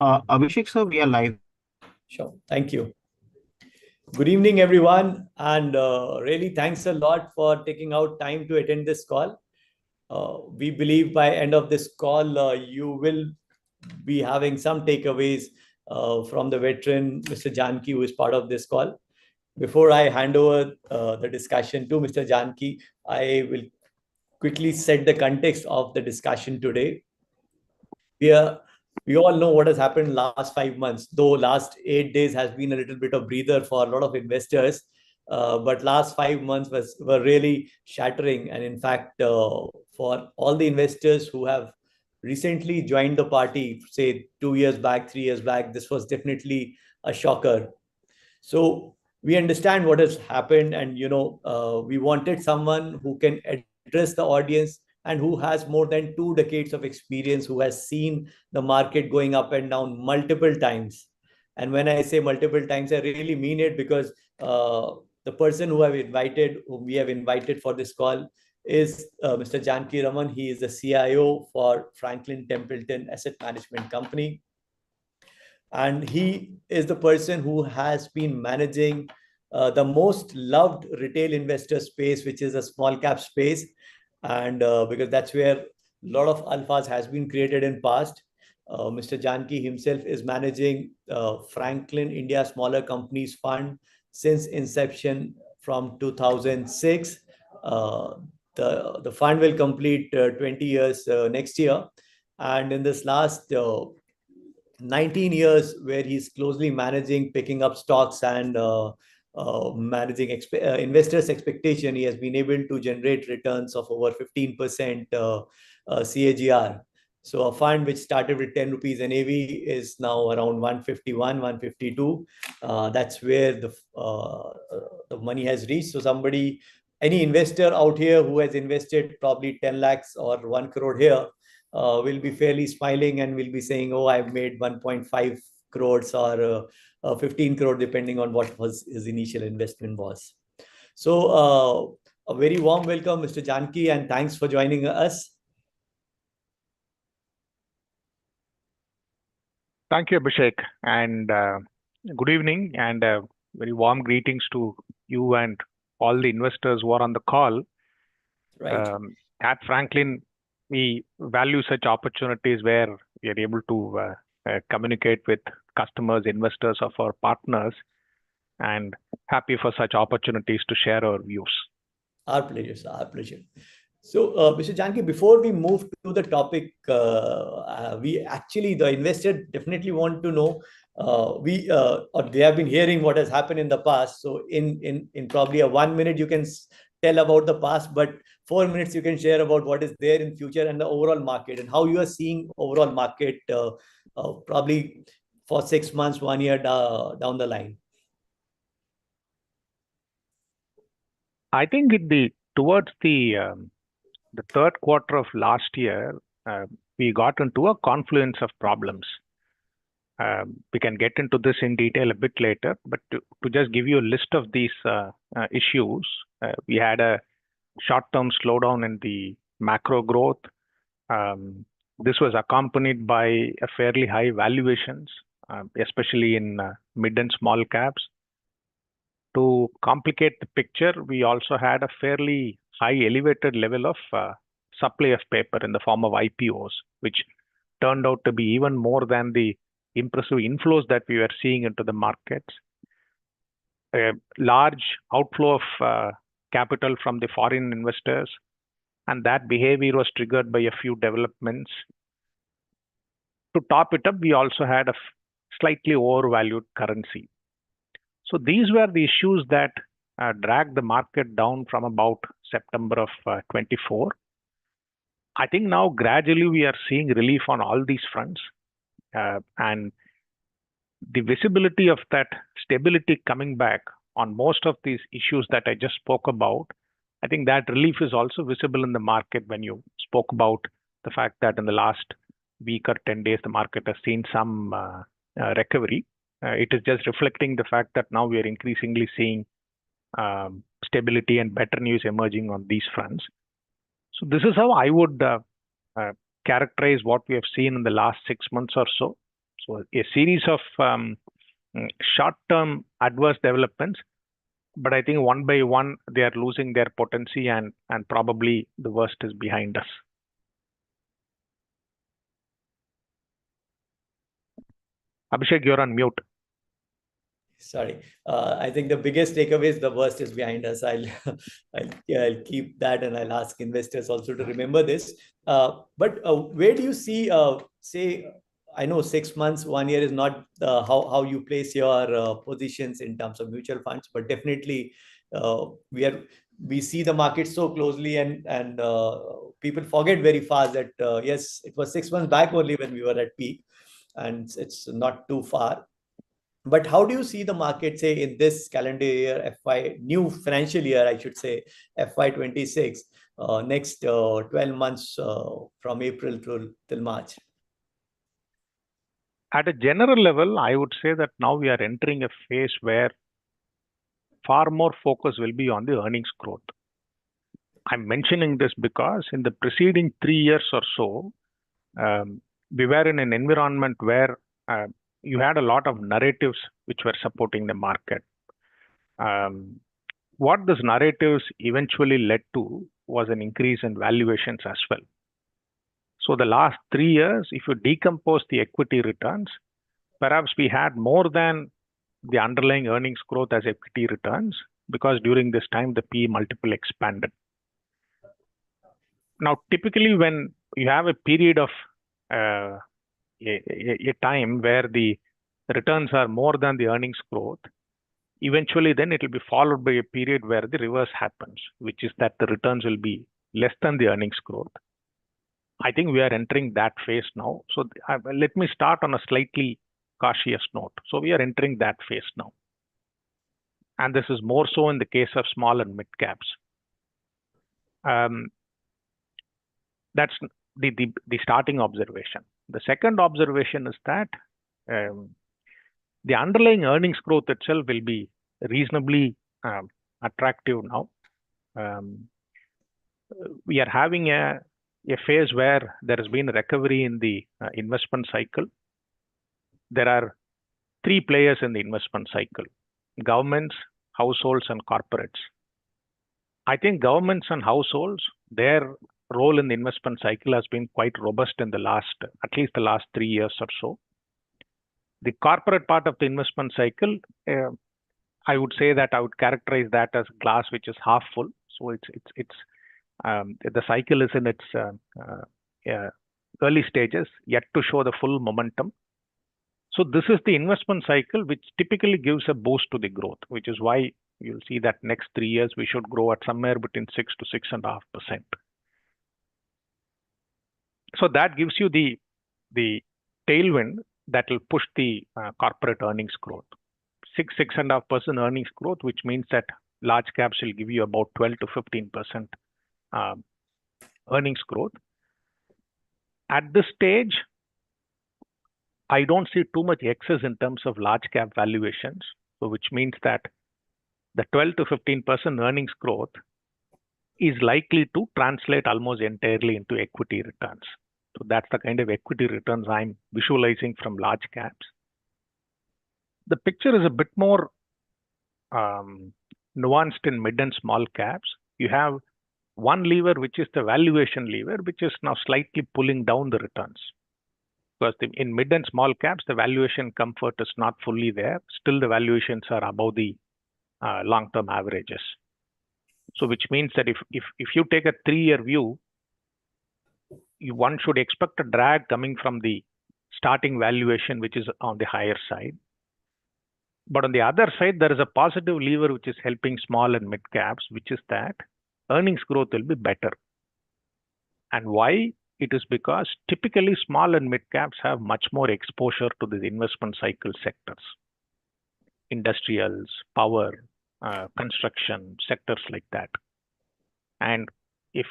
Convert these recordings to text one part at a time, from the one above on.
Abhishek sir, we are live. Sure. Thank you. Good evening, everyone. And really, thanks a lot for taking out time to attend this call. We believe by end of this call, you will be having some takeaways from the veteran, Mr. Janki, who is part of this call. Before I hand over the discussion to Mr. Janki, I will quickly set the context of the discussion today. we are we all know what has happened last 5 months, though last 8 days has been a little bit of breather for a lot of investors. But last 5 months were really shattering. And in fact, for all the investors who have recently joined the party, say 2 years back, 3 years back, this was definitely a shocker. So we understand what has happened, and we wanted someone who can address the audience and who has more than 2 decades of experience, who has seen the market going up and down multiple times. And when I say multiple times, I really mean it, because the person whom we have invited for this call is Mr. Janakiraman. He is the CIO for Franklin Templeton Asset Management Company, and he is the person who has been managing the most loved retail investor space, which is a small cap space. And because that's where a lot of alphas has been created in past. Mr. Janki himself is managing Franklin India Smaller Companies Fund since inception from 2006. uh, the fund will complete 20 years next year. And in this last 19 years, where he's closely managing, picking up stocks, and managing investors' expectation, he has been able to generate returns of over 15% CAGR. So a fund which started with 10 rupees NAV is now around 151, 152. That's where the money has reached. So any investor out here who has invested probably 10 lakhs or 1 crore here, will be fairly smiling and will be saying, oh, I've made 1.5 crores or 15 crore, depending on what was his initial investment was. So a very warm welcome, Mr. Janki, and thanks for joining us. Thank you, Abhishek, and good evening, and very warm greetings to you and all the investors who are on the call. Right. At Franklin, we value such opportunities where we are able to communicate with customers, investors of our partners, and happy for such opportunities to share our views. Our pleasure, sir. Our pleasure. So, Mr. Janki, before we move to the topic, the investor definitely want to know, or they have been hearing what has happened in the past. So in probably a 1 minute, you can tell about the past, but 4 minutes you can share about what is there in future and the overall market, and how you are seeing overall market probably for 6 months, 1 year down the line. I think towards the third quarter of last year, we got into a confluence of problems. We can get into this in detail a bit later, but to just give you a list of these issues, we had a short-term slowdown in the macro growth. This was accompanied by a fairly high valuations, especially in mid and small caps. To complicate the picture, we also had a fairly high elevated level of supply of paper in the form of IPOs, which turned out to be even more than the impressive inflows that we were seeing into the markets. A large outflow of capital from the foreign investors, and that behavior was triggered by a few developments. To top it up, we also had a slightly overvalued currency. So these were the issues that dragged the market down from about September of 24. I think now gradually we are seeing relief on all these fronts, and the visibility of that stability coming back on most of these issues that I just spoke about. I think that relief is also visible in the market when you spoke about the fact that in the last week or 10 days, the market has seen some recovery. It is just reflecting the fact that now we are increasingly seeing stability and better news emerging on these fronts. So this is how I would characterize what we have seen in the last 6 months or so. So a series of short-term adverse developments, but I think one by one they are losing their potency, and probably the worst is behind us. Abhishek, you're on mute. Sorry, I think the biggest takeaway is the worst is behind us. I'll keep that, and I'll ask investors also to remember this. But where do you see, say, I know 6 months, 1 year is not how you place your positions in terms of mutual funds, but definitely we see the market so closely, and people forget very fast that yes, it was 6 months back only when we were at peak, and it's not too far. But how do you see the market, say, in this calendar year, new financial year, I should say, FY26, next 12 months from April till March? At a general level, I would say that now we are entering a phase where far more focus will be on the earnings growth. I'm mentioning this because in the preceding 3 years or so, we were in an environment where you had a lot of narratives which were supporting the market. What these narratives eventually led to was an increase in valuations as well. So the last 3 years, if you decompose the equity returns, perhaps we had more than the underlying earnings growth as equity returns, because during this time the PE multiple expanded. Now, typically when you have a period of a time where the returns are more than the earnings growth, eventually then it will be followed by a period where the reverse happens, which is that the returns will be less than the earnings growth. I think we are entering that phase now. So let me start on a slightly cautious note. So we are entering that phase now. And this is more so in the case of small and mid caps. That's the starting observation. The second observation is that the underlying earnings growth itself will be reasonably attractive now. We are having a phase where there has been a recovery in the investment cycle. There are 3 players in the investment cycle: governments, households, and corporates. I think governments and households, their role in the investment cycle has been quite robust in at least the last 3 years or so. The corporate part of the investment cycle, I would say that I would characterize that as glass which is half full. So the cycle is in its early stages, yet to show the full momentum. So this is the investment cycle which typically gives a boost to the growth, which is why you'll see that next 3 years we should grow at somewhere between 6 to 6.5%. So that gives you the tailwind that will push the corporate earnings growth. 6.5% earnings growth, which means that large caps will give you about 12 to 15% earnings growth. At this stage, I don't see too much excess in terms of large cap valuations, so which means that the 12 to 15% earnings growth is likely to translate almost entirely into equity returns. So that's the kind of equity returns I'm visualizing from large caps. The picture is a bit more nuanced in mid and small caps. You have one lever, which is the valuation lever, which is now slightly pulling down the returns. Because in mid and small caps, the valuation comfort is not fully there. Still, the valuations are above the long-term averages. So which means that if you take a 3-year view, one should expect a drag coming from the starting valuation, which is on the higher side. But on the other side, there is a positive lever which is helping small and mid caps, which is that earnings growth will be better. And why? It is because typically small and mid caps have much more exposure to the investment cycle sectors, industrials, power, construction, sectors like that. And if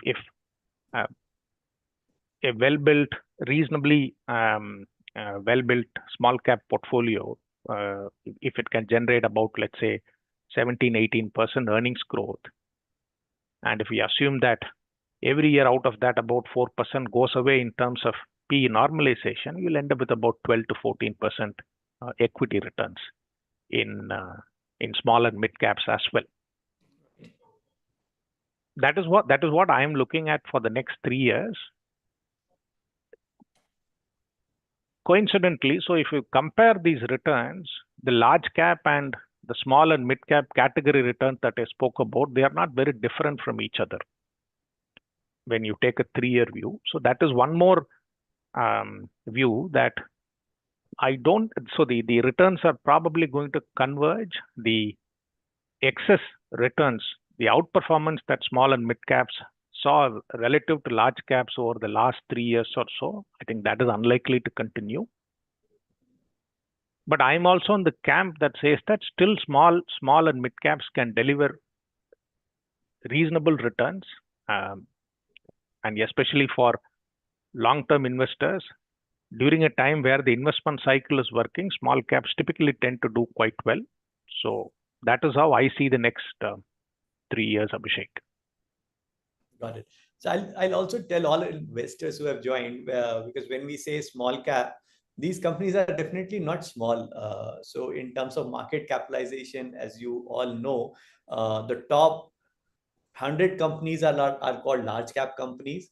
a well-built, reasonably well-built small cap portfolio, if it can generate about, let's say, 17-18% earnings growth, and if we assume that every year out of that about 4% goes away in terms of P normalization, you'll end up with about 12 to 14% equity returns in small and mid caps as well. That is what I am looking at for the next 3 years. Coincidentally, so if you compare these returns, the large cap and the small and mid cap category returns that I spoke about, they are not very different from each other when you take a 3-year view. So that is one more view that the returns are probably going to converge. The excess returns, the outperformance that small and mid caps saw relative to large caps over the last 3 years or so, I think that is unlikely to continue. But I'm also in the camp that says that still small and mid caps can deliver reasonable returns, and especially for long-term investors. During a time where the investment cycle is working, small caps typically tend to do quite well. So that is how I see the next 3 years, Abhishek. Got it. So I'll also tell all investors who have joined, because when we say small cap, these companies are definitely not small. So in terms of market capitalization, as you all know, the top 100 companies are called large cap companies.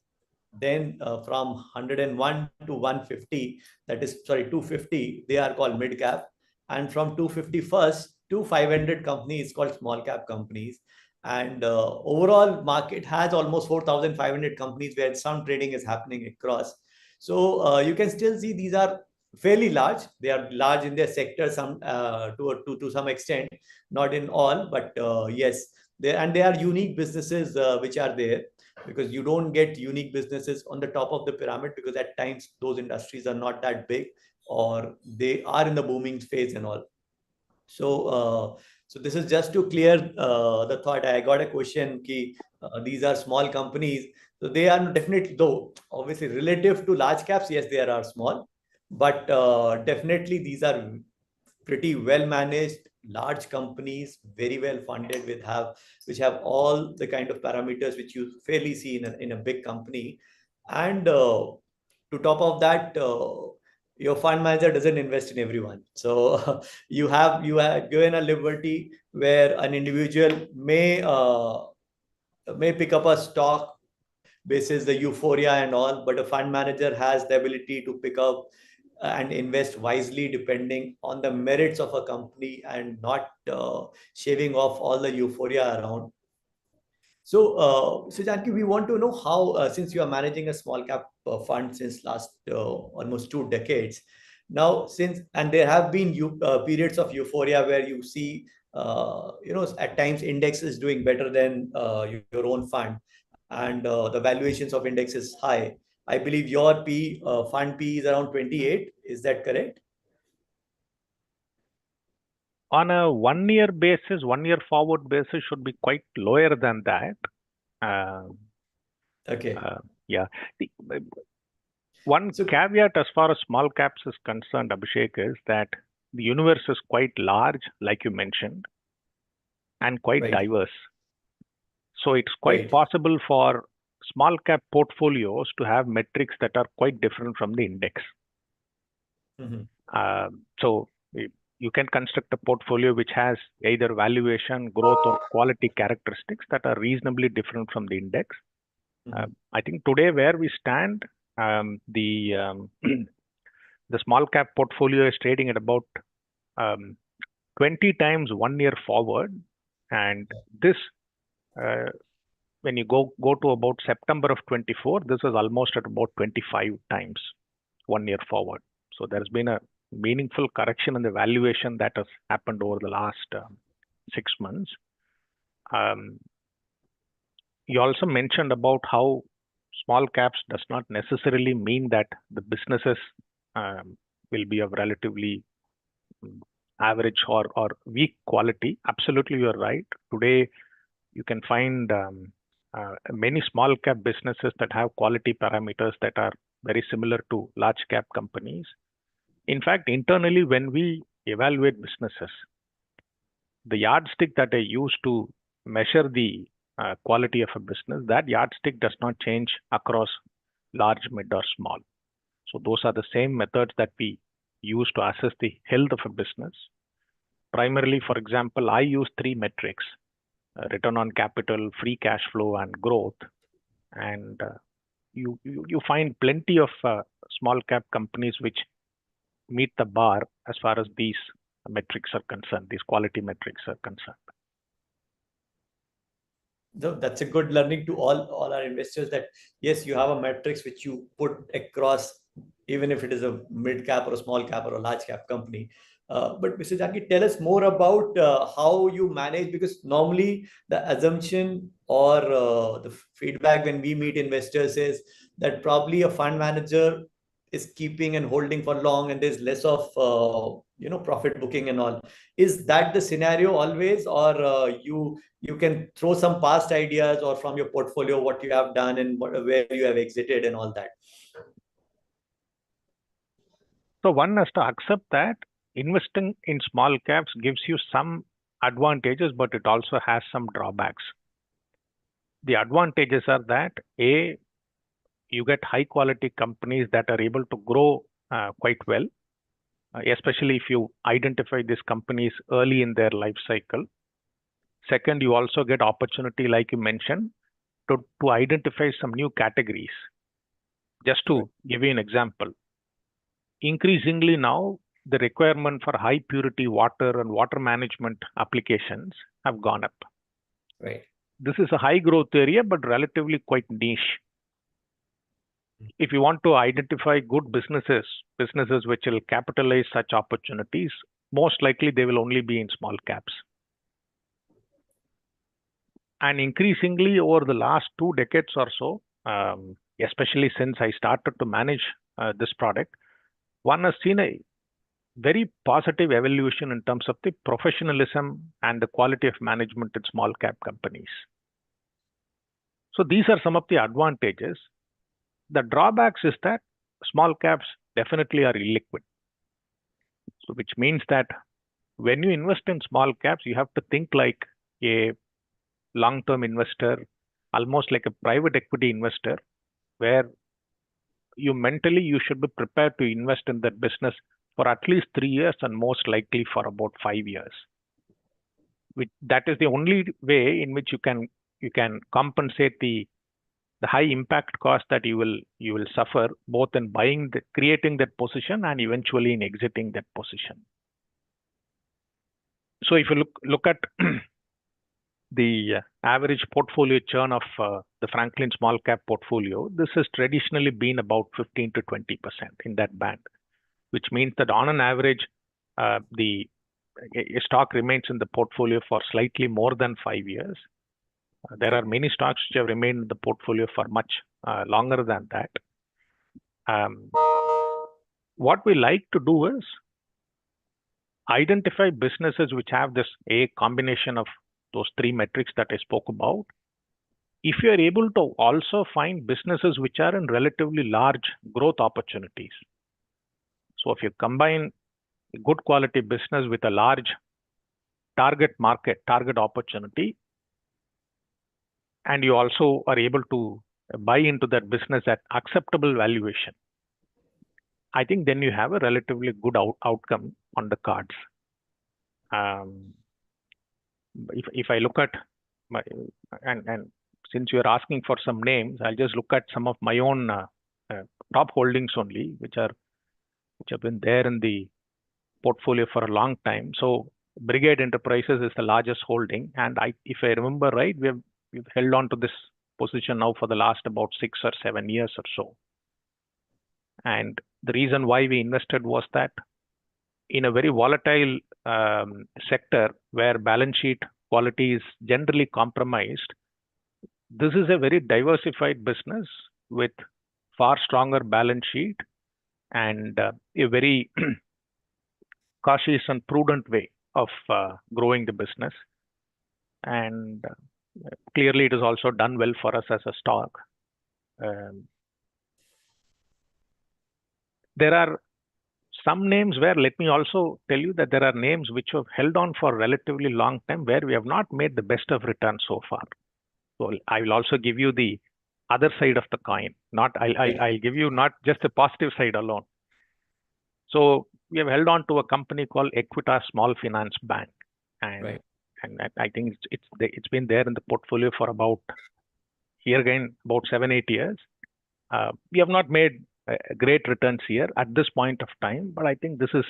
Then from 101 to 150, that is, sorry, 250, they are called mid cap. And from 251st to 500 companies called small cap companies. And overall market has almost 4,500 companies where some trading is happening across. So you can still see these are fairly large. They are large in their sector, some to some extent, not in all, but yes, they are unique businesses which are there, because you don't get unique businesses on the top of the pyramid, because at times those industries are not that big, or they are in the booming phase and all. So so this is just to clear the thought. I got a question ki these are small companies, so they are definitely, though obviously relative to large caps, yes, they are small, but definitely these are pretty well managed large companies, very well funded, which have all the kind of parameters which you fairly see in a big company. And to top of that, your fund manager doesn't invest in everyone. So you have given a liberty where an individual may pick up a stock basis the euphoria and all, but a fund manager has the ability to pick up and invest wisely depending on the merits of a company, and not shaving off all the euphoria around. So, Janki, we want to know how, since you are managing a small cap fund since last almost 2 decades now, and there have been periods of euphoria where you see, at times index is doing better than your own fund, and the valuations of index is high. I believe your fund P is around 28. Is that correct? On a 1 year basis, 1 year forward basis should be quite lower than that. Okay. Yeah. One caveat as far as small caps is concerned, Abhishek, is that the universe is quite large, like you mentioned, and quite diverse. So it's quite possible for small cap portfolios to have metrics that are quite different from the index. So you can construct a portfolio which has either valuation, growth, or quality characteristics that are reasonably different from the index. I think today where we stand, the small cap portfolio is trading at about 20 times 1 year forward, and this when you go to about September of 24, this is almost at about 25 times 1 year forward. So there's been a meaningful correction in the valuation that has happened over the last 6 months. You also mentioned about how small caps does not necessarily mean that the businesses will be of relatively average or weak quality. Absolutely, you're right. Today, you can find many small cap businesses that have quality parameters that are very similar to large cap companies. In fact, internally, when we evaluate businesses, the yardstick that I use to measure the quality of a business, that yardstick does not change across large, mid, or small. So those are the same methods that we use to assess the health of a business. Primarily, for example, I use three metrics: return on capital, free cash flow, and growth. And you find plenty of small cap companies which meet the bar as far as these metrics are concerned, these quality metrics are concerned. So that's a good learning to all our investors, that yes, you have a matrix which you put across, even if it is a mid cap or a small cap or a large cap company. But Mr. Janki, tell us more about how you manage, because normally the assumption or the feedback when we meet investors is that probably a fund manager is keeping and holding for long, and there's less of profit booking and all. Is that the scenario always, or you can throw some past ideas or from your portfolio what you have done and where you have exited and all that? So one has to accept that investing in small caps gives you some advantages, but it also has some drawbacks. The advantages are that A, you get high quality companies that are able to grow quite well, especially if you identify these companies early in their life cycle. Second, you also get opportunity, like you mentioned, to identify some new categories. Just to give you an example, increasingly now, the requirement for high purity water and water management applications have gone up. Right. This is a high growth area, but relatively quite niche. If you want to identify good businesses which will capitalize such opportunities, most likely they will only be in small caps. And increasingly over the last 2 decades or so, especially since I started to manage this product, one has seen a very positive evolution in terms of the professionalism and the quality of management in small cap companies. So these are some of the advantages. The drawbacks is that small caps definitely are illiquid. So which means that when you invest in small caps, you have to think like a long-term investor, almost like a private equity investor, where you should be prepared to invest in that business for at least 3 years and most likely for about 5 years. That is the only way in which you can compensate the high impact cost that you will suffer, both in creating that position and eventually in exiting that position. So if you look at the average portfolio churn of the Franklin small cap portfolio, this has traditionally been about 15 to 20% in that band, which means that on an average, a stock remains in the portfolio for slightly more than 5 years. There are many stocks which have remained in the portfolio for much longer than that. What we like to do is identify businesses which have this combination of those 3 metrics that I spoke about. If you are able to also find businesses which are in relatively large growth opportunities. So if you combine a good quality business with a large target opportunity, and you also are able to buy into that business at acceptable valuation, I think then you have a relatively good outcome on the cards. If I look at and since you're asking for some names, I'll just look at some of my own top holdings only, which have been there in the portfolio for a long time. So Brigade Enterprises is the largest holding, and if I remember right, we've held on to this position now for the last about 6 or 7 years or so. And the reason why we invested was that in a very volatile sector where balance sheet quality is generally compromised, this is a very diversified business with far stronger balance sheet and a very cautious and prudent way of growing the business. And clearly, it has also done well for us as a stock. There are some names where, let me also tell you that there are names which have held on for a relatively long time where we have not made the best of returns so far. So I will also give you the other side of the coin. I'll give you not just the positive side alone. So we have held on to a company called Equitas Small Finance Bank, and I think it's been there in the portfolio for about 7-8 years. We have not made great returns here at this point of time, but I think this is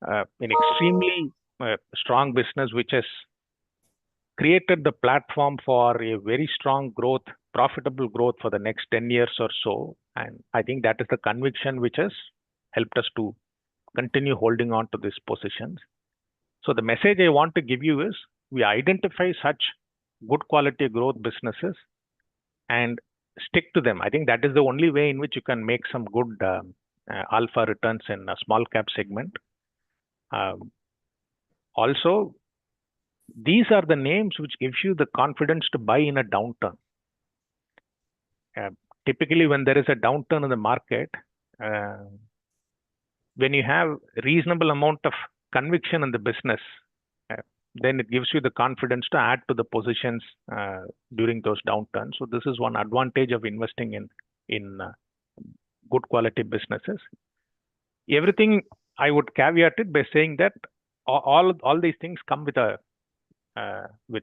an extremely strong business which has created the platform for a very strong growth, profitable growth for the next 10 years or so. And I think that is the conviction which has helped us to continue holding on to these positions. So the message I want to give you is we identify such good quality growth businesses and stick to them. I think that is the only way in which you can make some good alpha returns in a small cap segment. Also, these are the names which gives you the confidence to buy in a downturn. Typically, when there is a downturn in the market, when you have reasonable amount of conviction in the business, then it gives you the confidence to add to the positions during those downturns. So this is one advantage of investing in good quality businesses. Everything I would caveat it by saying that all these things come with a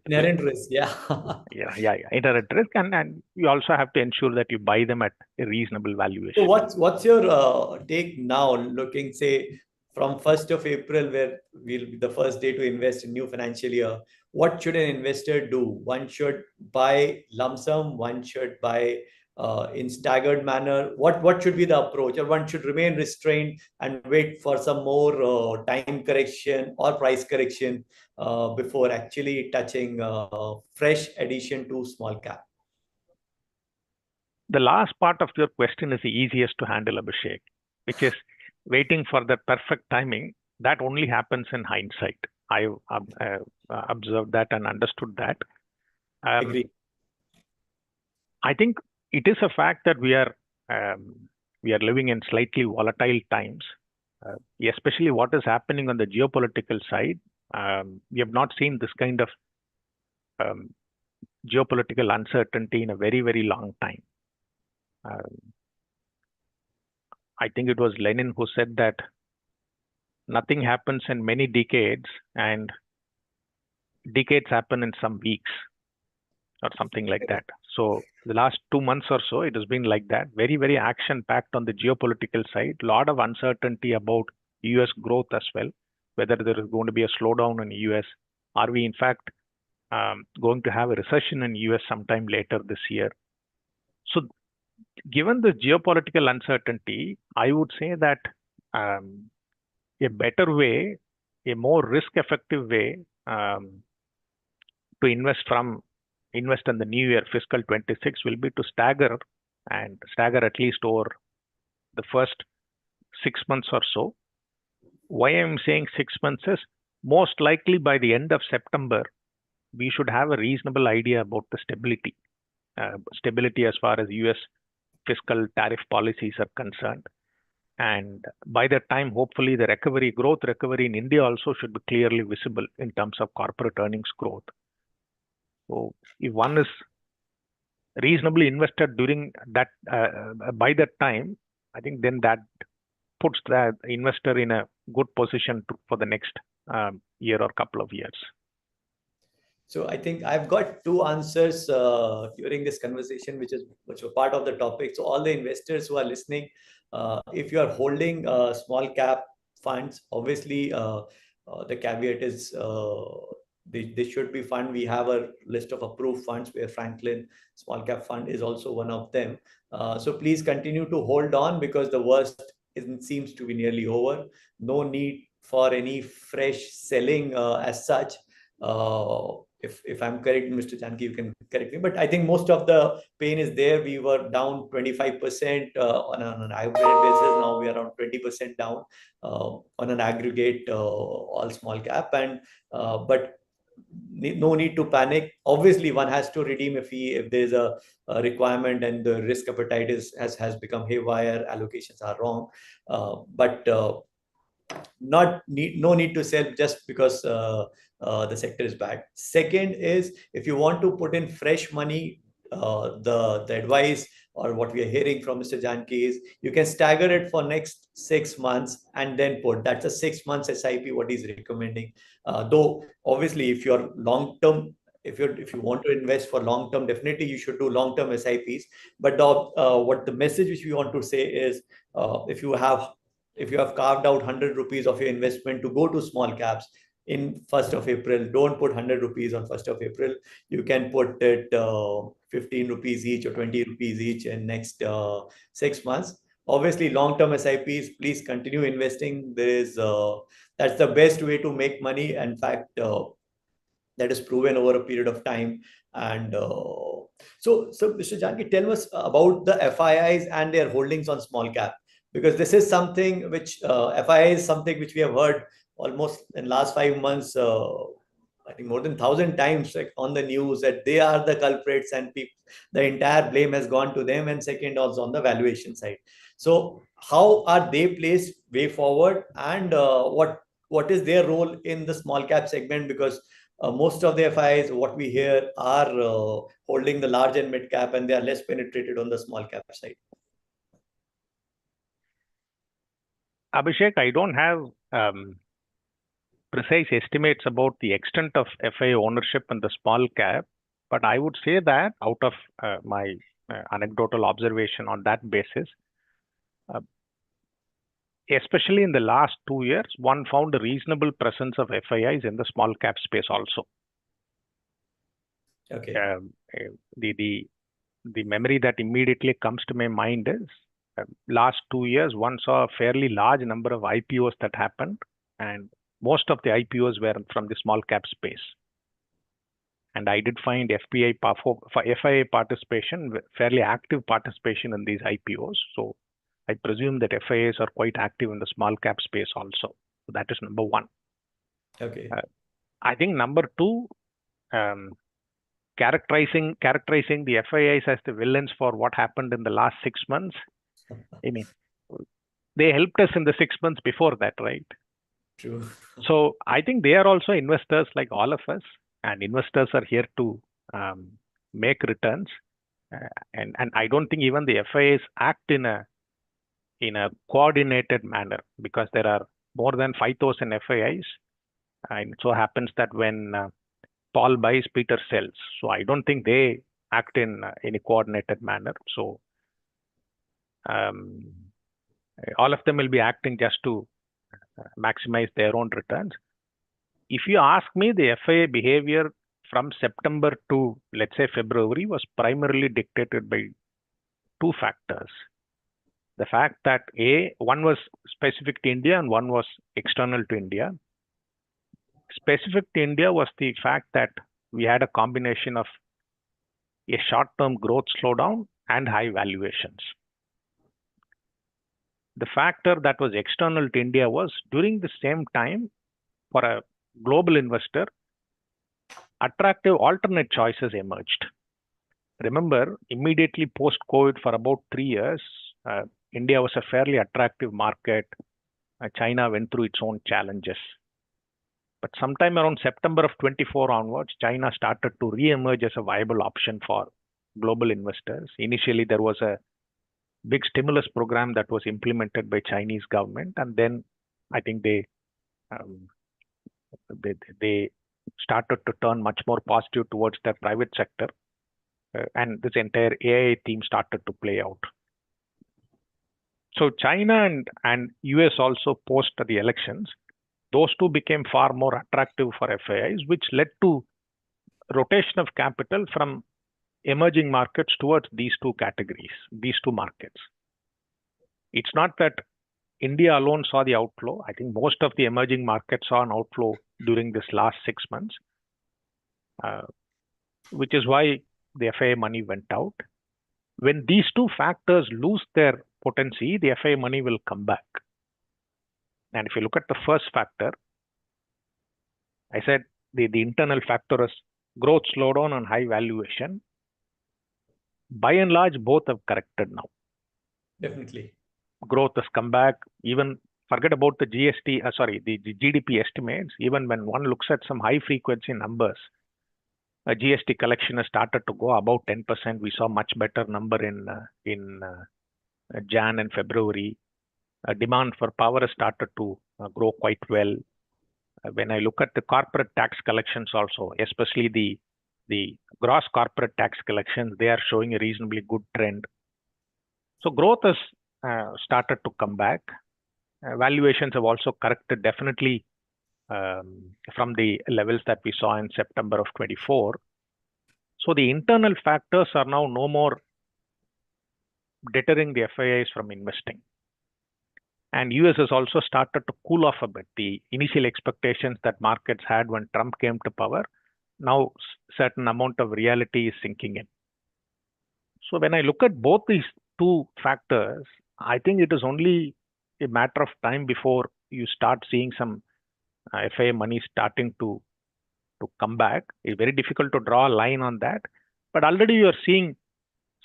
inherent risk, inherent risk, and you also have to ensure that you buy them at a reasonable valuation. So what's your take now, looking, say, from 1st of April, where will be the first day to invest in new financial year? What should an investor do? One should buy lump sum, one should buy in staggered manner. What should be the approach? Or one should remain restrained and wait for some more time correction or price correction before actually touching fresh addition to small cap? The last part of your question is the easiest to handle, Abhishek, which is waiting for the perfect timing. That only happens in hindsight. I observed that and understood that. Agree. I think it is a fact that we are living in slightly volatile times, especially what is happening on the geopolitical side. We have not seen this kind of geopolitical uncertainty in a very, very long time. I think it was Lenin who said that nothing happens in many decades, and decades happen in some weeks, or something like that. So the last 2 months or so, it has been like that. Very, very action-packed on the geopolitical side. A lot of uncertainty about US growth as well, whether there is going to be a slowdown in US. Are we, in fact, going to have a recession in US sometime later this year? So given the geopolitical uncertainty, I would say that a better way, a more risk-effective way to invest in the new year, fiscal 26, will be to stagger at least over the first 6 months or so. Why I'm saying 6 months is most likely by the end of September, we should have a reasonable idea about the stability as far as US fiscal tariff policies are concerned. And by that time, hopefully the growth recovery in India also should be clearly visible in terms of corporate earnings growth. So if one is reasonably invested during that, by that time, I think then that puts the investor in a good position for the next year or couple of years. So I think I've got two answers during this conversation, which were part of the topic. So all the investors who are listening, if you are holding small cap funds, obviously the caveat is they should be fund. We have a list of approved funds where Franklin Small Cap Fund is also one of them. So please continue to hold on, because the worst seems to be nearly over. No need for any fresh selling as such. If I'm correct, Mr. Janki, you can correct me, but I think most of the pain is there. We were down 25% on an aggregate basis. Now we are around 20% down on an aggregate all small cap, and but no need to panic. Obviously, one has to redeem if there's a requirement and the risk appetite has become haywire, allocations are wrong, but no need to sell just because the sector is bad. Second is, if you want to put in fresh money, the advice or what we are hearing from Mr. Janki is you can stagger it for next 6 months and then put. That's a 6 months SIP what he's recommending. Though obviously if you're long term, if you want to invest for long term, definitely you should do long term SIPs. But what the message which we want to say is, if you have carved out 100 rupees of your investment to go to small caps in 1st of April, don't put 100 rupees on 1st of April. You can put it 15 rupees each or 20 rupees each in next 6 months. Obviously, long-term SIPs, please continue investing. That's the best way to make money. In fact, that is proven over a period of time. And so Mr. Janki, tell us about the FIIs and their holdings on small cap, because this is something which FII is something which we have heard almost in last 5 months. I think more than 1,000 times, like, on the news, that they are the culprits and the entire blame has gone to them. And second, also on the valuation side. So how are they placed way forward, and what is their role in the small cap segment? Because most of the FIs, what we hear, are holding the large and mid cap, and they are less penetrated on the small cap side. Abhishek, I don't have precise estimates about the extent of FI ownership in the small cap, but I would say that out of my anecdotal observation on that basis, especially in the last 2 years, one found a reasonable presence of FIIs in the small cap space also. Okay. The memory that immediately comes to my mind is last 2 years, one saw a fairly large number of IPOs that happened, and most of the IPOs were from the small cap space. And I did find FII participation, fairly active participation in these IPOs. So I presume that FIIs are quite active in the small cap space also. So that is number one. Okay. I think number two, characterizing the FIIs as the villains for what happened in the last 6 months. I mean, they helped us in the 6 months before that, right? True. So I think they are also investors like all of us, and investors are here to make returns. And I don't think even the FIIs act in a coordinated manner, because there are more than 5,000 FIIs. And it so happens that when Paul buys, Peter sells. So I don't think they act in any coordinated manner. So all of them will be acting just to maximize their own returns. If you ask me, the FII behavior from September to, let's say, February was primarily dictated by two factors. The fact that one was specific to India and one was external to India. Specific to India was the fact that we had a combination of a short-term growth slowdown and high valuations. The factor that was external to India was, during the same time, for a global investor, attractive alternate choices emerged. Remember, immediately post-COVID, for about 3 years, India was a fairly attractive market. China went through its own challenges. But sometime around September of 24 onwards, China started to re-emerge as a viable option for global investors. Initially, there was a big stimulus program that was implemented by Chinese government, and then I think they started to turn much more positive towards their private sector, and this entire AI theme started to play out. So China and US also post the elections, those two became far more attractive for FIIs, which led to rotation of capital from emerging markets towards these two categories, these two markets. It's not that India alone saw the outflow. I think most of the emerging markets saw an outflow during this last 6 months, which is why the FII money went out. When these two factors lose their potency, the FII money will come back. And if you look at the first factor, I said the internal factor is growth slowdown and high valuation. By and large, both have corrected now. Definitely. Growth has come back. Even forget about the the GDP estimates. Even when one looks at some high frequency numbers, GST collection has started to go about 10%. We saw much better number in Jan and February. Demand for power has started to grow quite well. When I look at the corporate tax collections also, especially the gross corporate tax collections, they are showing a reasonably good trend. So growth has started to come back. Valuations have also corrected definitely from the levels that we saw in September of 24. So the internal factors are now no more deterring the FIIs from investing. And US has also started to cool off a bit. The initial expectations that markets had when Trump came to power, now certain amount of reality is sinking in. So when I look at both these two factors, I think it is only a matter of time before you start seeing some FII money starting to come back. It's very difficult to draw a line on that, but already you are seeing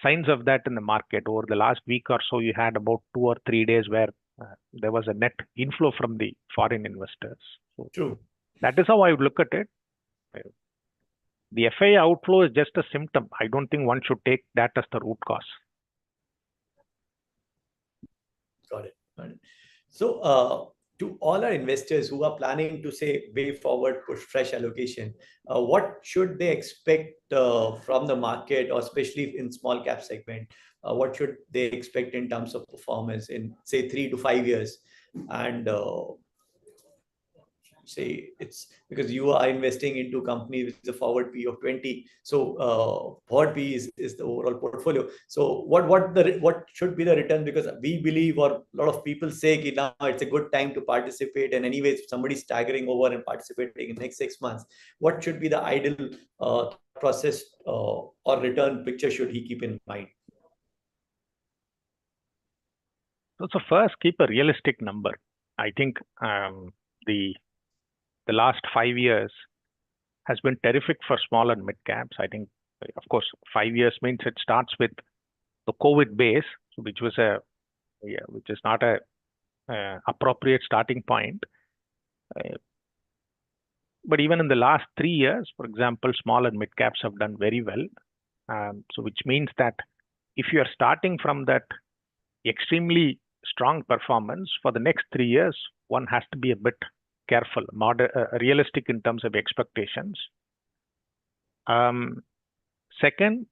signs of that in the market. Over the last week or so, you had about 2 or 3 days where there was a net inflow from the foreign investors. So True. that is how I would look at it. The FII outflow is just a symptom. I don't think one should take that as the root cause. Got it. Got it. So to all our investors who are planning to say way forward, push fresh allocation, what should they expect from the market, or especially in small cap segment? What should they expect in terms of performance in say 3 to 5 years? And say it's because you are investing into company with a forward P of 20. So forward P is the overall portfolio. So what should be the return? Because we believe, or a lot of people say now it's a good time to participate. And anyways, if somebody's staggering over and participating in the next 6 months, what should be the ideal process or return picture should he keep in mind? So first, keep a realistic number. I think the last 5 years has been terrific for small and mid caps. I think, of course, 5 years means it starts with the COVID base, which is not a appropriate starting point. But even in the last 3 years, for example, small and mid caps have done very well. So which means that if you are starting from that extremely strong performance for the next 3 years, one has to be a bit careful, realistic in terms of expectations. Second,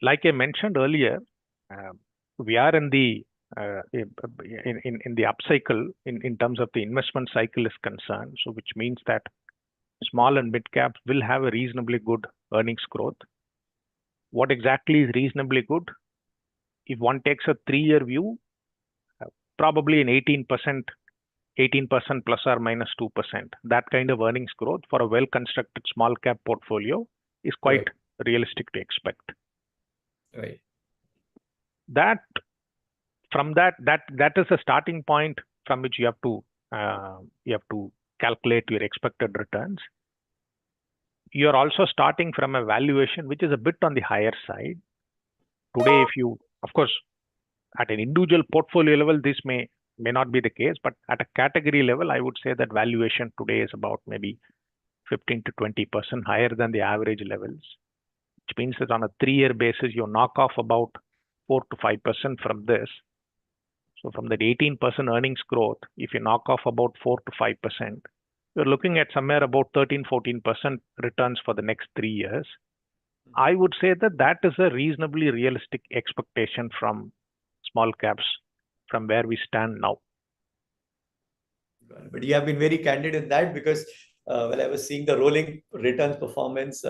like I mentioned earlier, we are in the upcycle in terms of the investment cycle is concerned. So which means that small and mid caps will have a reasonably good earnings growth. What exactly is reasonably good? If one takes a 3-year view, probably an 18% plus or minus 2%. That kind of earnings growth for a well-constructed small cap portfolio is quite realistic to expect. Right. That is a starting point from which you have to calculate your expected returns. You are also starting from a valuation which is a bit on the higher side. Today, if you, of course, at an individual portfolio level, this may not be the case, but at a category level, I would say that valuation today is about maybe 15 to 20% higher than the average levels, which means that on a 3-year basis, you knock off about 4 to 5% from this. So from that 18% earnings growth, if you knock off about 4 to 5%, you're looking at somewhere about 13, 14% returns for the next 3 years. I would say that is a reasonably realistic expectation from small caps from where we stand now. But you have been very candid in that, because when I was seeing the rolling returns performance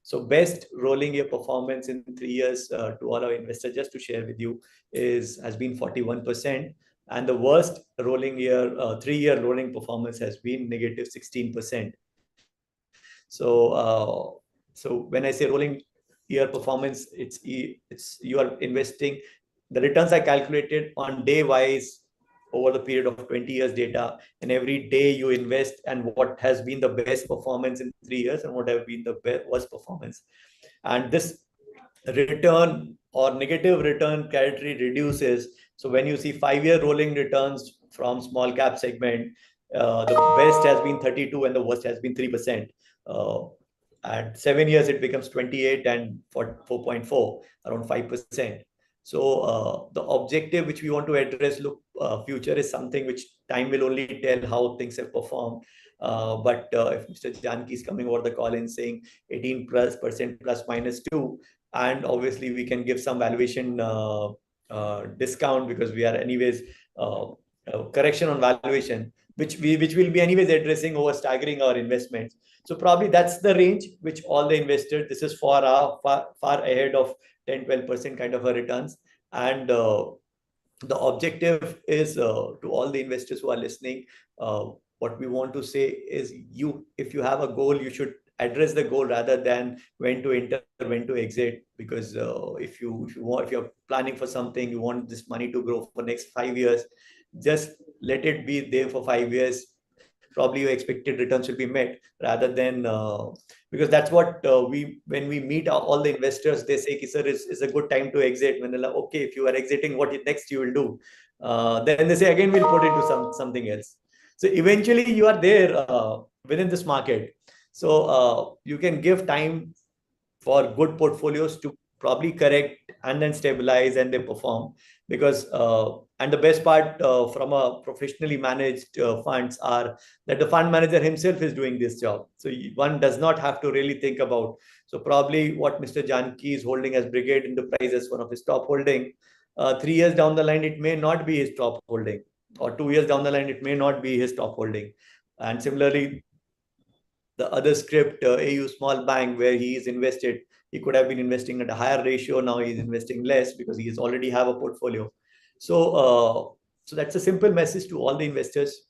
so best rolling year performance in 3 years to all our investors, just to share with you, has been 41. And the worst rolling year, 3-year rolling performance has been negative 16%. So when I say rolling year performance, it's you are investing. The returns are calculated on day wise over the period of 20 years data, and every day you invest and what has been the best performance in 3 years and what have been the worst performance. And this return or negative return category reduces. So when you see 5-year rolling returns from small cap segment, the best has been 32 and the worst has been 3%. At 7 years, it becomes 28 and 4.4, around 5%. So the objective which we want to address, future is something which time will only tell how things have performed. But if Mr. Janaki is coming over the call and saying 18% plus minus 2, and obviously we can give some valuation discount, because we are anyways correction on valuation, which will be anyways addressing over staggering our investments. So probably that's the range which all the investors, this is far ahead of 10-12% kind of a returns. And the objective is to all the investors who are listening, what we want to say is, if you have a goal, you should address the goal rather than when to enter, when to exit. Because if you're planning for something, you want this money to grow for next 5 years, just let it be there for 5 years. Probably your expected returns will be met, rather than because that's what when we meet all the investors, they say, sir, is a good time to exit. When they're like, okay, if you are exiting, what next you will do? Then they say, again, we'll put into something else. So eventually you are there within this market. So you can give time for good portfolios to probably correct and then stabilize and they perform. Because and the best part from a professionally managed funds are that the fund manager himself is doing this job. So one does not have to really think about. So probably what Mr. Janaki is holding as Brigade Enterprise as one of his top holding, 3 years down the line, it may not be his top holding, or 2 years down the line, it may not be his top holding. And similarly, the other script, AU small bank, where he is invested, he could have been investing at a higher ratio. Now he's investing less because he already have a portfolio. So that's a simple message to all the investors.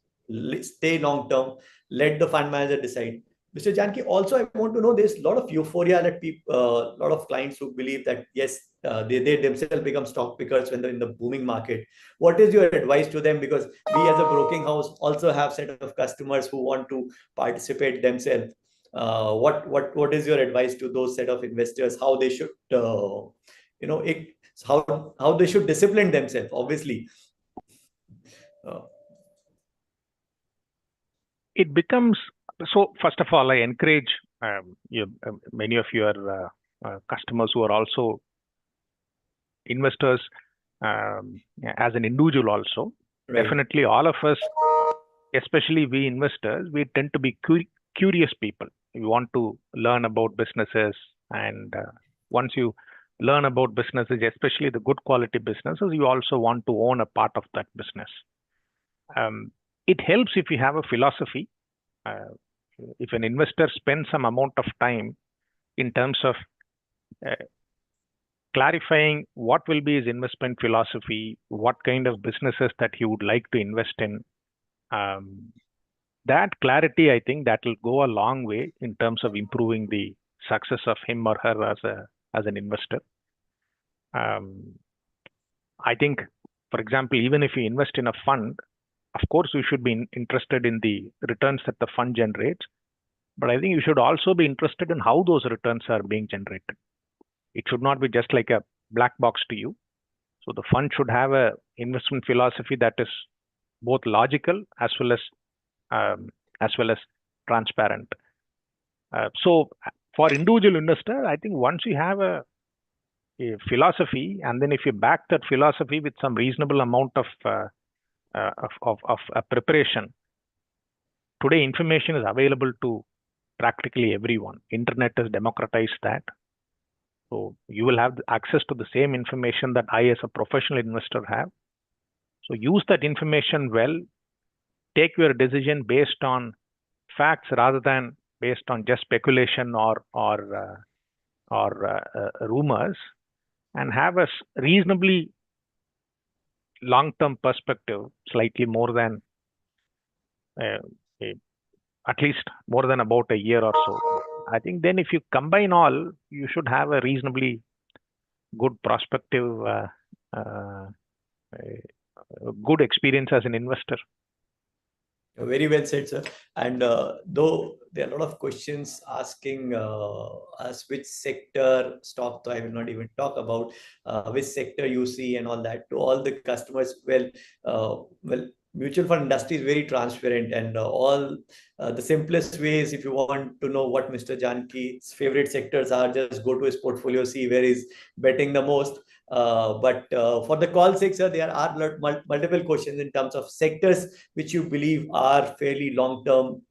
Stay long term. Let the fund manager decide. Mr. Janki, also I want to know, there's a lot of euphoria that people, a lot of clients who believe that yes, they themselves become stock pickers when they're in the booming market. What is your advice to them? Because we as a broking house also have set of customers who want to participate themselves. What is your advice to those set of investors? How they should, how they should discipline themselves? Obviously, it becomes so. First of all, I encourage many of your customers who are also investors as an individual also. Right. Definitely, all of us, especially we investors, we tend to be curious people. We want to learn about businesses, and once you learn about businesses, especially the good quality businesses, you also want to own a part of that business. It helps if you have a philosophy. If an investor spends some amount of time in terms of clarifying what will be his investment philosophy, what kind of businesses that he would like to invest in, that clarity, I think that will go a long way in terms of improving the success of him or her as an investor. I think, for example, even if you invest in a fund, of course, you should be interested in the returns that the fund generates. But I think you should also be interested in how those returns are being generated. It should not be just like a black box to you. So the fund should have a investment philosophy that is both logical as well as transparent. So for individual investor, I think once you have a philosophy, and then if you back that philosophy with some reasonable amount of preparation, today information is available to practically everyone. Internet has democratized that. So you will have access to the same information that I as a professional investor have. So use that information well, take your decision based on facts rather than based on just speculation or rumors, and have a reasonably long-term perspective, slightly more than at least more than about a year or so. I think then if you combine all, you should have a reasonably good prospective, good experience as an investor. Very well said, sir. And though there are a lot of questions asking us which sector stock, I will not even talk about which sector you see and all that. To all the customers, well, mutual fund industry is very transparent, and all the simplest ways, if you want to know what Mr. Janki's favorite sectors are, just go to his portfolio, see where he's betting the most. But for the call sake, sir, there are multiple questions in terms of sectors which you believe are fairly long term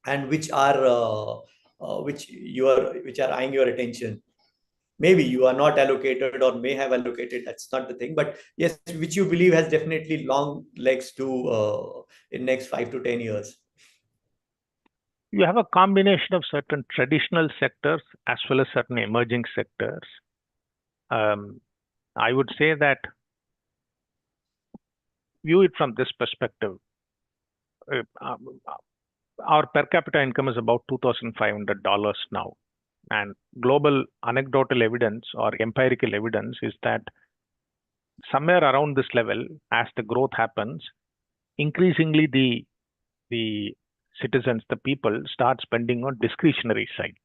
and which are which are eyeing your attention. Maybe you are not allocated or may have allocated, that's not the thing, but yes, which you believe has definitely long legs to in next 5 to 10 years. You have a combination of certain traditional sectors as well as certain emerging sectors. I would say that view it from this perspective. Our per capita income is about $2,500 now. And global anecdotal evidence or empirical evidence is that somewhere around this level, as the growth happens, increasingly the citizens, the people start spending on discretionary side.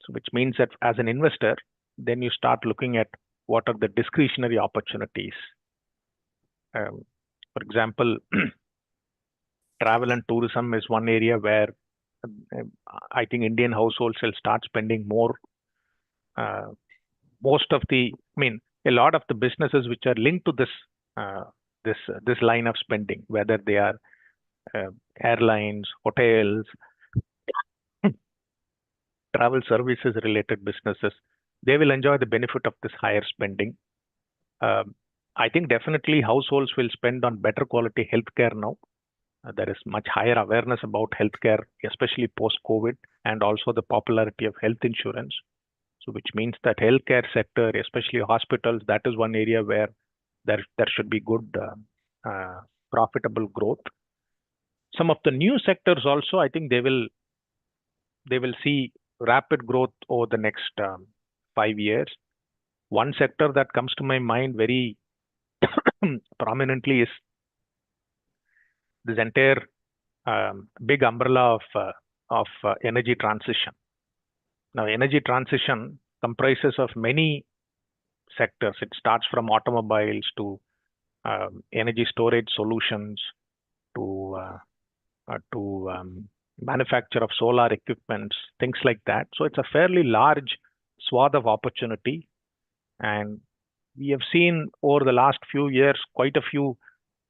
So which means that as an investor, then you start looking at what are the discretionary opportunities. For example, travel and tourism is one area where I think Indian households will start spending more. Most of the, a lot of the businesses which are linked to this line of spending, whether they are airlines, hotels, travel services related businesses, they will enjoy the benefit of this higher spending. I think definitely households will spend on better quality healthcare now. There is much higher awareness about healthcare, especially post-COVID, and also the popularity of health insurance. So which means that healthcare sector, especially hospitals, that is one area where there should be good profitable growth. Some of the new sectors also, I think they will see rapid growth over the next 5 years. One sector that comes to my mind very prominently is this entire big umbrella of energy transition. Now, energy transition comprises of many sectors. It starts from automobiles to energy storage solutions to manufacture of solar equipments, things like that. So it's a fairly large swath of opportunity. And we have seen over the last few years quite a few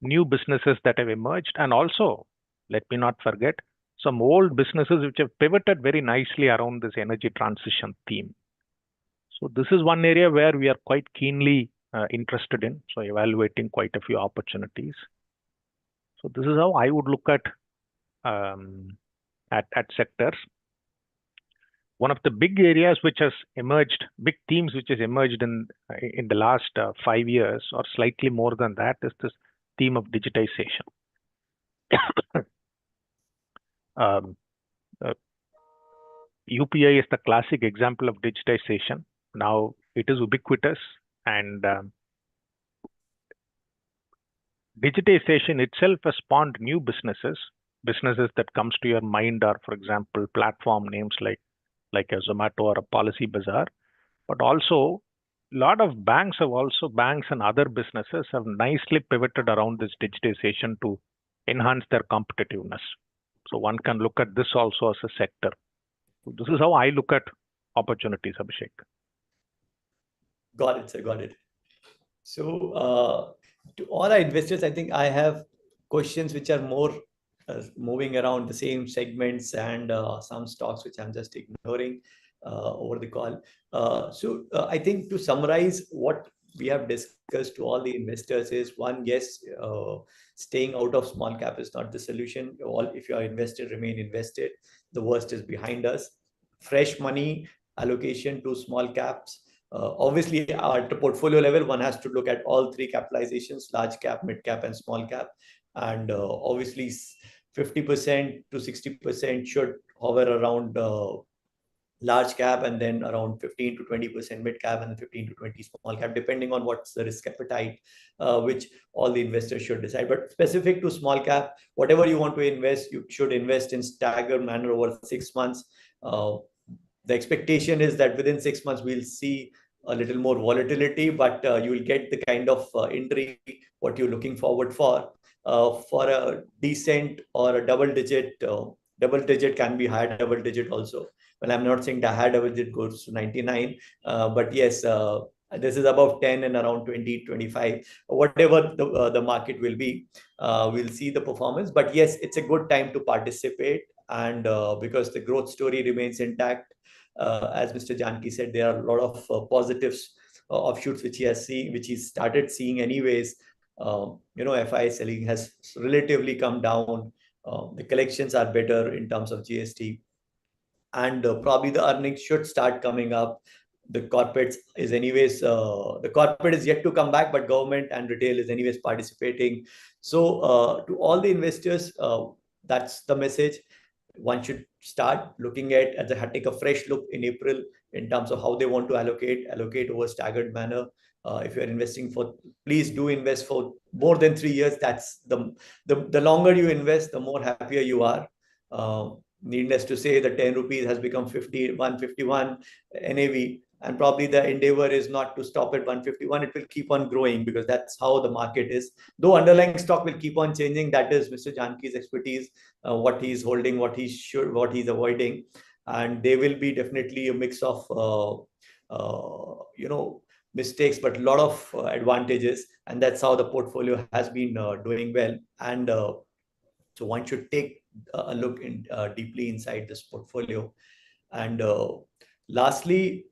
new businesses that have emerged. And also, let me not forget, some old businesses which have pivoted very nicely around this energy transition theme. So this is one area where we are quite keenly interested in, so evaluating quite a few opportunities. So this is how I would look at sectors. One of the big areas which has emerged, big themes which has emerged in the last 5 years or slightly more than that, is this theme of digitization. UPI is the classic example of digitization. Now it is ubiquitous, and digitization itself has spawned new businesses. Businesses that comes to your mind are, for example, platform names like a Zomato or a Policy Bazaar. But also, a lot of banks and other businesses have nicely pivoted around this digitization to enhance their competitiveness. So one can look at this also as a sector. So this is how I look at opportunities, Abhishek. Got it, sir. Got it. So to all our investors, I think I have questions which are more moving around the same segments and some stocks which I'm just ignoring over the call. So I think to summarize what we have discussed to all the investors is, one, yes, staying out of small cap is not the solution. If you are invested, remain invested. The worst is behind us. Fresh money allocation to small caps. Obviously, at the portfolio level, one has to look at all three capitalizations: large cap, mid cap, and small cap. And obviously, 50% to 60% should hover around large cap, and then around 15 to 20% mid cap, and 15 to 20 small cap, depending on what's the risk appetite, which all the investors should decide. But specific to small cap, whatever you want to invest, you should invest in staggered manner over 6 months. The expectation is that within 6 months, we'll see a little more volatility, but you will get the kind of entry what you're looking forward for a decent or a double digit. Double digit can be higher double digit also. Well, I'm not saying the higher double digit goes to 99, but yes, this is above 10 and around 20, 25, whatever the market will be. We'll see the performance, but yes, it's a good time to participate, and because the growth story remains intact. As Mr. Janki said, there are a lot of positives, offshoots which he has seen, which he started seeing anyways. FI selling has relatively come down. The collections are better in terms of GST, and probably the earnings should start coming up. The corporates is anyways, the corporate is yet to come back, but government and retail is anyways participating. So to all the investors, that's the message. One should start looking at take a fresh look in April in terms of how they want to allocate over staggered manner. If you're investing for, please do invest for more than 3 years. That's the longer you invest, the more happier you are. Needless to say, the 10 rupees has become 151 NAV, and probably the endeavor is not to stop at 151. It will keep on growing because that's how the market is. Though underlying stock will keep on changing, that is Mr. Janki's expertise, what he's holding, what he's avoiding, and there will be definitely a mix of mistakes, but a lot of advantages, and that's how the portfolio has been doing well. And so one should take a look deeply inside this portfolio. And lastly,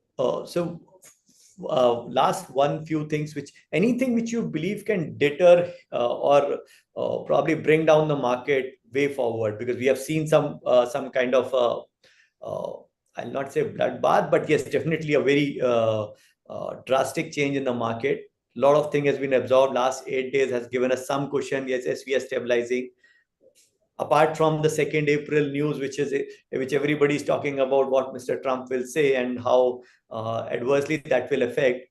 last few things, anything which you believe can deter or probably bring down the market way forward, because we have seen some kind of I'll not say bloodbath, but yes, definitely a very drastic change in the market. A lot of things has been absorbed. Last 8 days has given us some cushion. Yes, we are stabilizing. Apart from the 2nd April news, which everybody is talking about, what Mr. Trump will say and how adversely that will affect,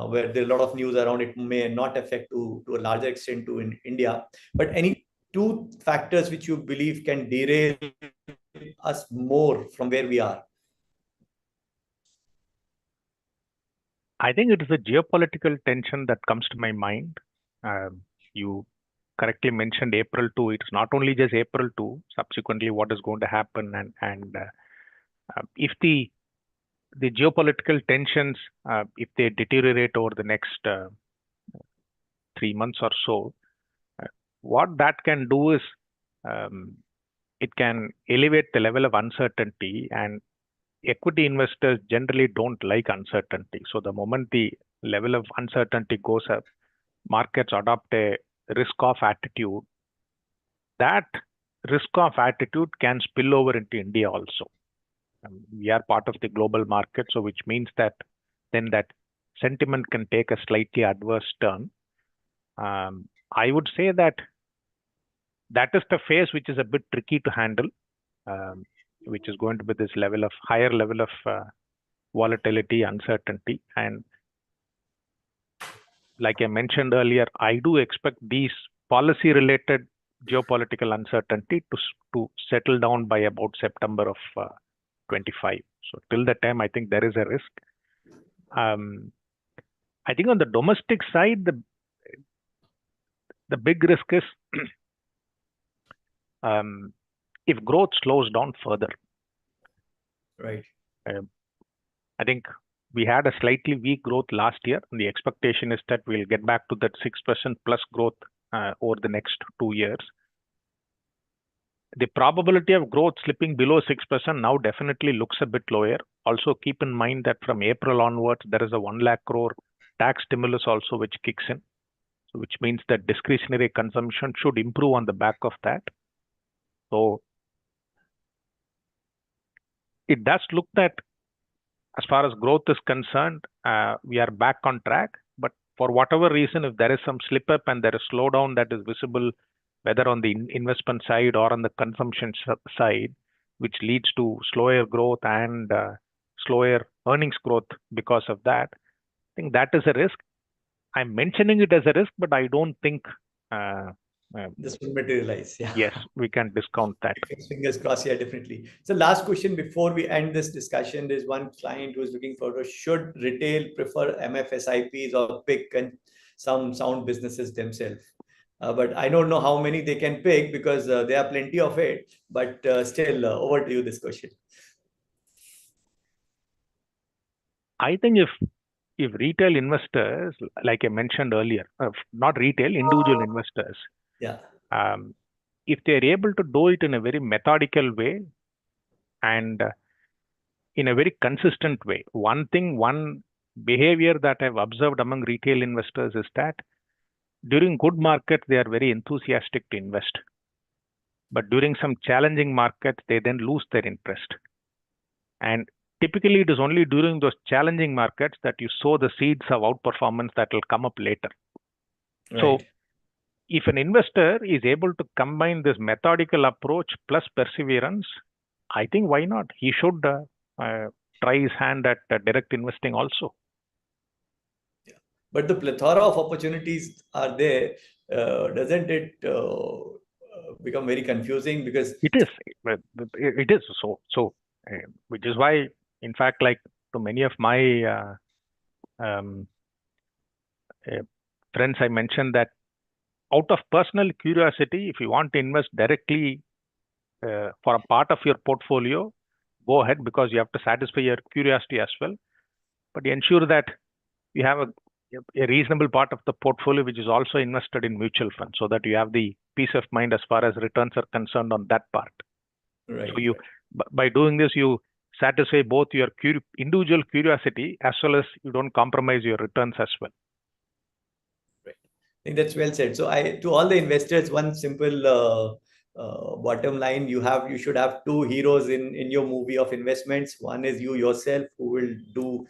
where there are a lot of news around it may not affect to a larger extent to in India. But any 2 factors which you believe can derail us more from where we are? I think it is the geopolitical tension that comes to my mind. You correctly mentioned April 2. It's not only just April 2, subsequently what is going to happen. And if the geopolitical tensions, if they deteriorate over the next 3 months or so, what that can do is it can elevate the level of uncertainty, and equity investors generally don't like uncertainty. So the moment the level of uncertainty goes up, markets adopt a risk-off attitude. That risk-off attitude can spill over into India also. We are part of the global market, so which means that then that sentiment can take a slightly adverse turn. I would say that is the phase which is a bit tricky to handle, which is going to be this higher level of volatility, uncertainty. And like I mentioned earlier, I do expect these policy-related geopolitical uncertainty to settle down by about September of 25. So till that time, I think there is a risk. I think on the domestic side, the big risk is if growth slows down further. Right. I think we had a slightly weak growth last year, and the expectation is that we'll get back to that 6% plus growth over the next 2 years. The probability of growth slipping below 6% now definitely looks a bit lower. Also keep in mind that from April onwards, there is a 1 lakh crore tax stimulus also which kicks in, so which means that discretionary consumption should improve on the back of that. So it does look that as far as growth is concerned, we are back on track. But for whatever reason, if there is some slip up and there is slowdown that is visible, whether on the investment side or on the consumption side, which leads to slower growth and slower earnings growth because of that, I think that is a risk. I'm mentioning it as a risk, but I don't think this will materialize. Yeah. Yes, we can discount that. Fingers crossed. Yeah, definitely. So last question before we end this discussion, there's one client who is looking for, should retail prefer MFSIPs or pick and some sound businesses themselves? But I don't know how many they can pick because there are plenty of it. But still, over to you this question. I think if retail investors, like I mentioned earlier, not retail, individual investors, Yeah. If they're able to do it in a very methodical way and in a very consistent way, one behavior that I've observed among retail investors is that during good markets, they are very enthusiastic to invest. But during some challenging markets, they then lose their interest. And typically, it is only during those challenging markets that you sow the seeds of outperformance that will come up later. Right. So, if an investor is able to combine this methodical approach plus perseverance, I think why not? He should try his hand at direct investing also. Yeah. But the plethora of opportunities are there. Doesn't it become very confusing? Because it is so which is why, in fact, like to many of my friends, I mentioned that out of personal curiosity, if you want to invest directly for a part of your portfolio, go ahead, because you have to satisfy your curiosity as well. But ensure that you have a reasonable part of the portfolio which is also invested in mutual funds, so that you have the peace of mind as far as returns are concerned on that part. Right. So you, by doing this, you satisfy both your individual curiosity as well as you don't compromise your returns as well. Right. I think that's well said. So to all the investors, one simple bottom line: you should have two heroes in your movie of investments. One is you yourself, who will do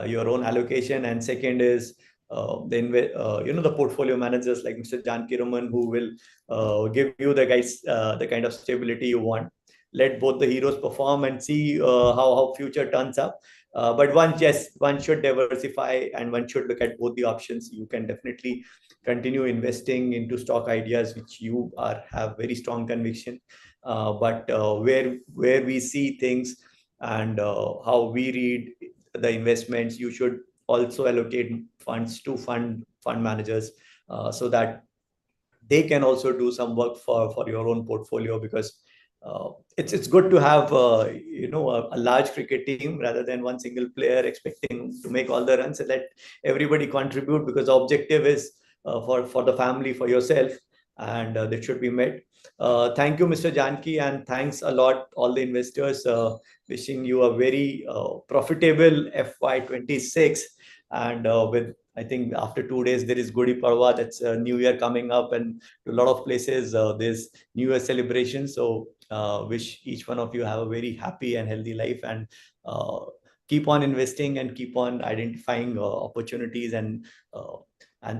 your own allocation, and second is the portfolio managers like Mr. Janakiraman, who will give you the kind of stability you want. Let both the heroes perform and see how future turns up. But one should diversify, and one should look at both the options. You can definitely continue investing into stock ideas which you have very strong conviction. But where we see things and how we read the investments, you should also allocate funds to fund managers so that they can also do some work for your own portfolio, because it's good to have a large cricket team rather than one single player expecting to make all the runs, and let everybody contribute, because the objective is for the family, for yourself, and that should be met. Thank you, Mr. Janki, and thanks a lot all the investors. Wishing you a very profitable FY26, and with, I think, after 2 days there is Gudi Padwa, that's New Year coming up, and a lot of places there's New Year celebration. So wish each one of you have a very happy and healthy life, and keep on investing and keep on identifying opportunities, and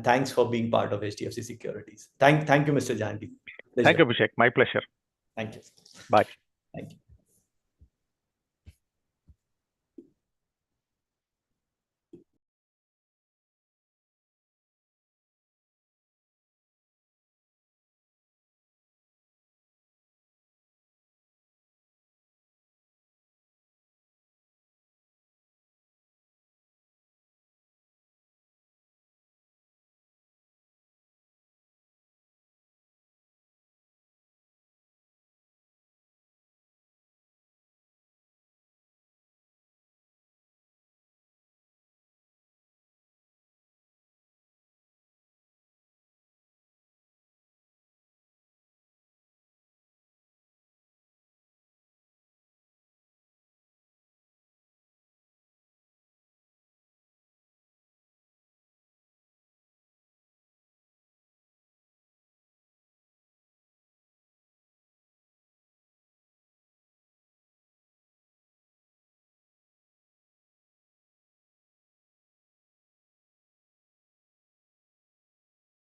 thanks for being part of HDFC Securities. Thank you, Mr. Janki. Thank you, Abhishek. My pleasure. Thank you. Bye. Thank you.